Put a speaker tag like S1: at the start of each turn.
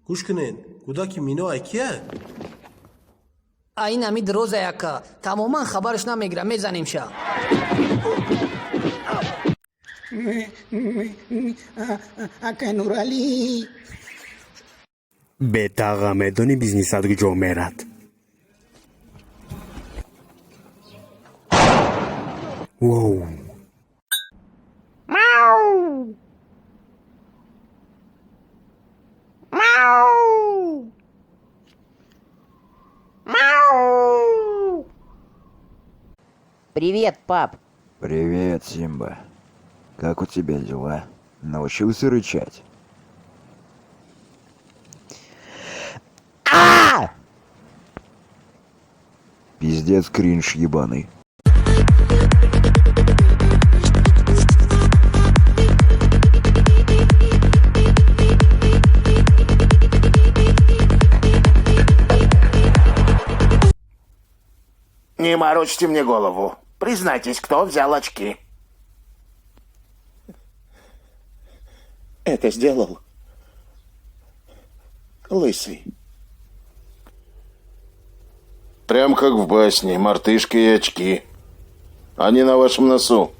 S1: گوش کنین کودک مینا کیه؟
S2: این امید روزه یکا تماما خبرش نمیگیره میزنیم شا
S3: اکا نورالی
S4: Betaga medoni biznisat jomerat. Wow.
S5: Привет, пап.
S6: Привет, Симба. Как у тебя дела? Научился рычать? Пиздец, кринж ебаный.
S7: Не морочьте мне голову. Признайтесь, кто взял очки? Это сделал Лысый.
S8: Прям как в басне, мартышка и очки. Они на вашем носу.